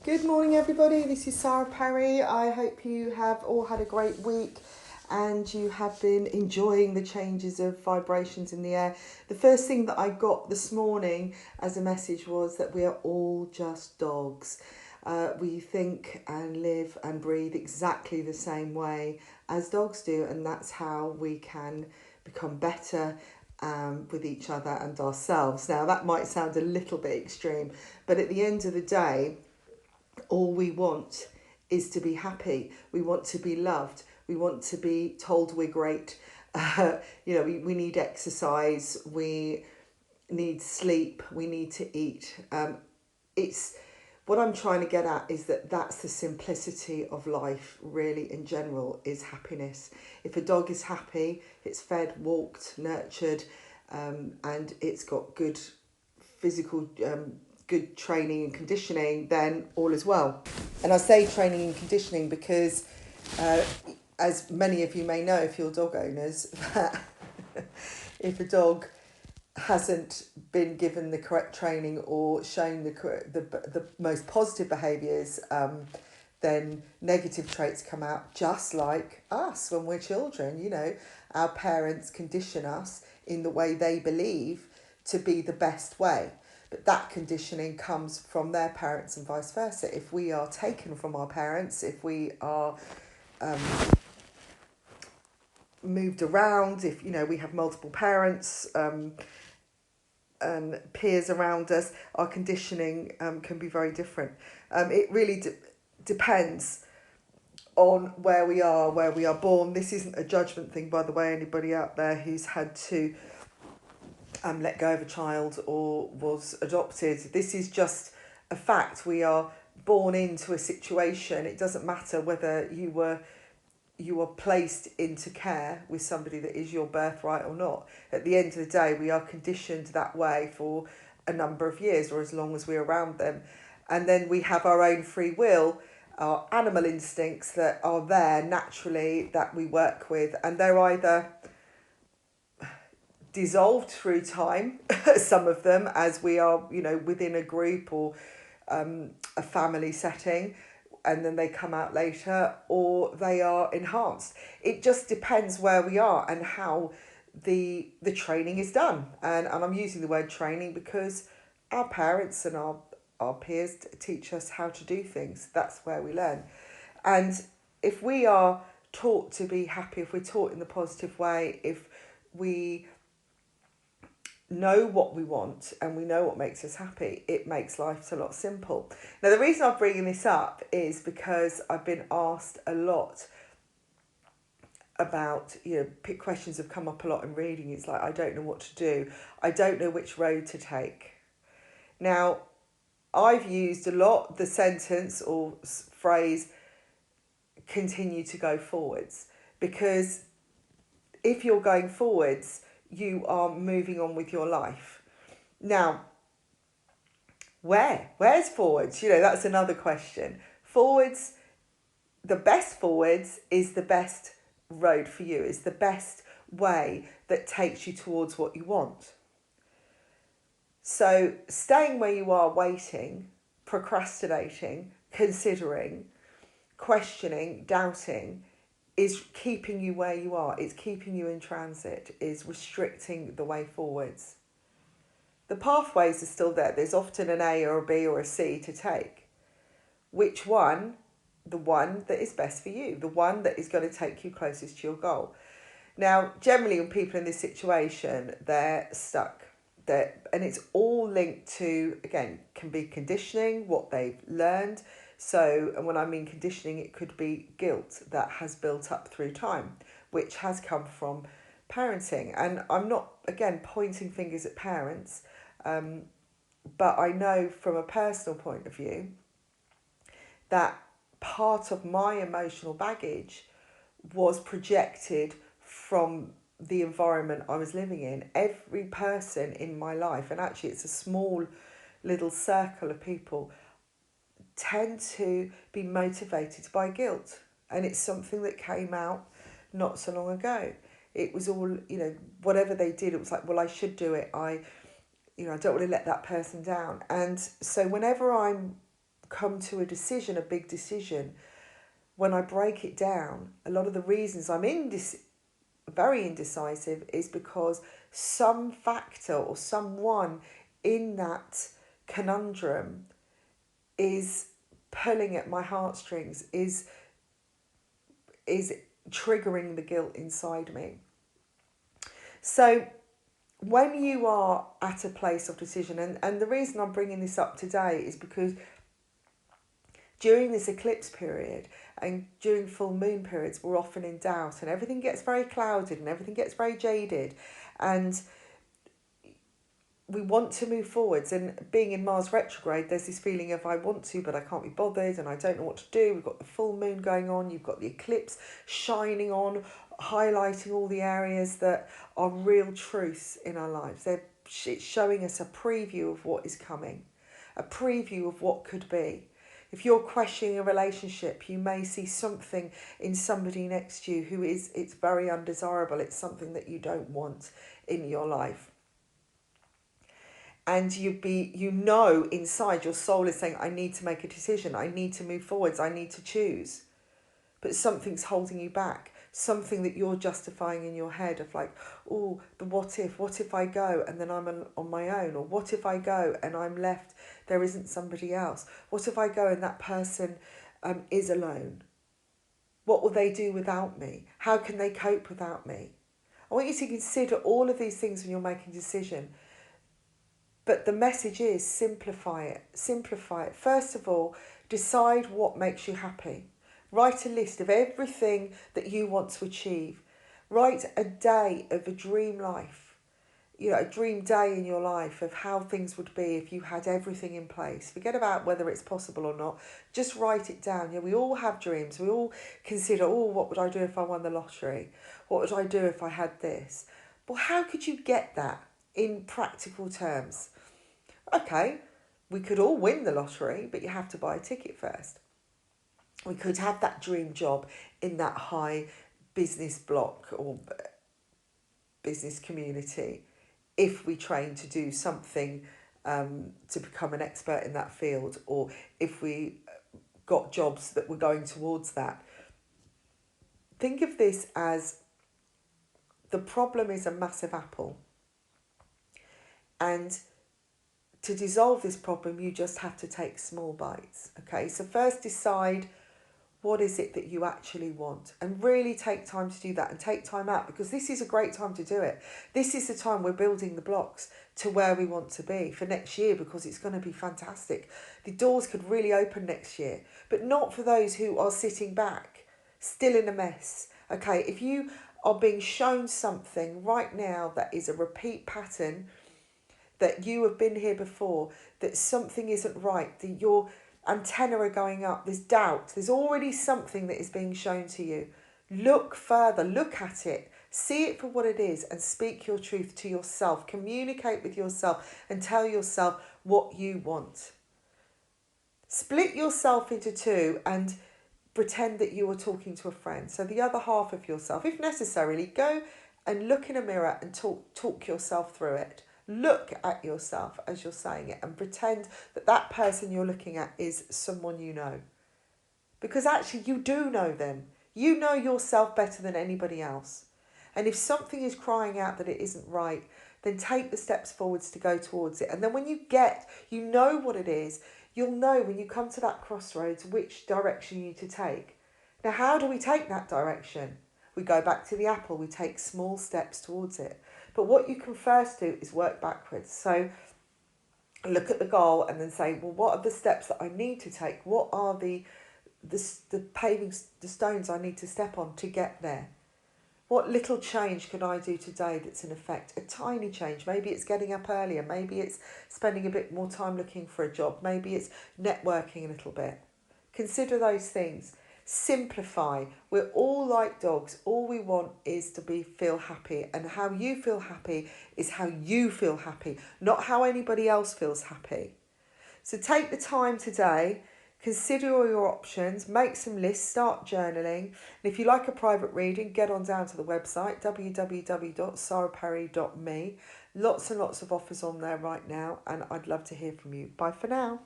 Good morning, everybody. This is Sarah Perry. I hope you have all had a great week and you have been enjoying the changes of vibrations in the air. The first thing that I got this morning as a message was that we are all just dogs. We think and live and breathe exactly the same way as dogs do, and that's how we can become better with each other and ourselves. Now, that might sound a little bit extreme, but at the end of the day, all we want is to be happy. We want to be loved. We want to be told we're great. We need exercise. We need sleep. We need to eat. It's what I'm trying to get at is that that's the simplicity of life, really, in general, is happiness. If a dog is happy, it's fed, walked, nurtured, and it's got good physical good training and conditioning, then all is well. And I say training and conditioning because, as many of you may know, if you're dog owners, that if a dog hasn't been given the correct training or shown the most positive behaviours, then negative traits come out, just like us when we're children. Our parents condition us in the way they believe to be the best way. But that conditioning comes from their parents and vice versa. If we are taken from our parents, if we are moved around, if we have multiple parents and peers around us, our conditioning can be very different. It really depends on where we are born. This isn't a judgment thing, by the way. Anybody out there who's had to let go of a child or was adopted, this is just a fact. We are born into a situation. It doesn't matter whether you were placed into care with somebody that is your birthright or not. At the end of the day, we are conditioned that way for a number of years or as long as we're around them. And then we have our own free will, our animal instincts that are there naturally that we work with, and they're either dissolved through time, some of them, as we are, within a group or a family setting, and then they come out later, or they are enhanced. It just depends where we are and how the training is done. And I'm using the word training because our parents and our peers teach us how to do things. That's where we learn. And if we are taught to be happy, if we're taught in the positive way, if we know what we want and we know what makes us happy, it makes life a lot simple. Now, the reason I'm bringing this up is because I've been asked a lot about, questions have come up a lot in reading. It's like, I don't know what to do. I don't know which road to take. Now, I've used a lot the sentence or phrase, continue to go forwards, because if you're going forwards, you are moving on with your life. Now, where's forwards? That's another question. Forwards, the best forwards is the best road for you, is the best way that takes you towards what you want. So staying where you are, waiting, procrastinating, considering, questioning, doubting, is keeping you where you are. It's keeping you in transit, is restricting the way forwards. The pathways are still there. There's often an A or a B or a C to take. Which one? The one that is best for you, the one that is going to take you closest to your goal. Now, generally when people in this situation, they're stuck. And it's all linked to, again, can be conditioning, what they've learned. So, and when I mean conditioning, it could be guilt that has built up through time, which has come from parenting. And I'm not, again, pointing fingers at parents, but I know from a personal point of view that part of my emotional baggage was projected from the environment I was living in. Every person in my life, and actually it's a small little circle of people, tend to be motivated by guilt. And it's something that came out not so long ago. It was all, whatever they did, it was like, well, I should do it. I don't want to let that person down. And so whenever I'm come to a decision, a big decision, when I break it down, a lot of the reasons I'm very indecisive is because some factor or someone in that conundrum is pulling at my heartstrings, is triggering the guilt inside me. So when you are at a place of decision, and the reason I'm bringing this up today is because during this eclipse period and during full moon periods, we're often in doubt and everything gets very clouded and everything gets very jaded, and we want to move forwards. And being in Mars retrograde, there's this feeling of I want to, but I can't be bothered and I don't know what to do. We've got the full moon going on, you've got the eclipse shining on, highlighting all the areas that are real truths in our lives. It's showing us a preview of what is coming, a preview of what could be. If you're questioning a relationship, you may see something in somebody next to you who it's very undesirable. It's something that you don't want in your life. And inside your soul is saying, I need to make a decision. I need to move forwards. I need to choose. But something's holding you back. Something that you're justifying in your head of like, oh, but what if I go and then I'm on my own? Or what if I go and I'm left, there isn't somebody else? What if I go and that person is alone? What will they do without me? How can they cope without me? I want you to consider all of these things when you're making a decision. But the message is simplify it. Simplify it. First of all, decide what makes you happy. Write a list of everything that you want to achieve. Write a day of a dream life. A dream day in your life of how things would be if you had everything in place. Forget about whether it's possible or not. Just write it down. We all have dreams. We all consider, what would I do if I won the lottery? What would I do if I had this? But how could you get that in practical terms? Okay, we could all win the lottery, but you have to buy a ticket first. We could have that dream job in that high business block or business community if we train to do something to become an expert in that field, or if we got jobs that were going towards that. Think of this as the problem is a massive apple. And to dissolve this problem, you just have to take small bites. Okay, so first decide what is it that you actually want, and really take time to do that, and take time out, because this is a great time to do it. This is the time we're building the blocks to where we want to be for next year, because it's going to be fantastic. The doors could really open next year, but not for those who are sitting back, still in a mess. Okay, if you are being shown something right now that is a repeat pattern, that you have been here before, that something isn't right, that your antennae are going up, there's doubt, there's already something that is being shown to you. Look further, look at it, see it for what it is, and speak your truth to yourself. Communicate with yourself and tell yourself what you want. Split yourself into two and pretend that you are talking to a friend. So the other half of yourself, if necessarily, go and look in a mirror and talk yourself through it. Look at yourself as you're saying it and pretend that that person you're looking at is someone you know. Because actually you do know them. You know yourself better than anybody else. And if something is crying out that it isn't right, then take the steps forwards to go towards it. And then when you know what it is, you'll know when you come to that crossroads which direction you need to take. Now, how do we take that direction? We go back to the apple. We take small steps towards it. But what you can first do is work backwards. So look at the goal and then say, well, what are the steps that I need to take? What are the stones I need to step on to get there? What little change can I do today that's in effect? A tiny change. Maybe it's getting up earlier. Maybe it's spending a bit more time looking for a job. Maybe it's networking a little bit. Consider those things. Simplify. We're all like dogs. All we want is to feel happy, and how you feel happy is how you feel happy, not how anybody else feels happy. So take the time today, consider all your options, make some lists, start journaling, and if you like a private reading, get on down to the website www.saraperry.me. Lots and lots of offers on there right now, and I'd love to hear from you. Bye for now.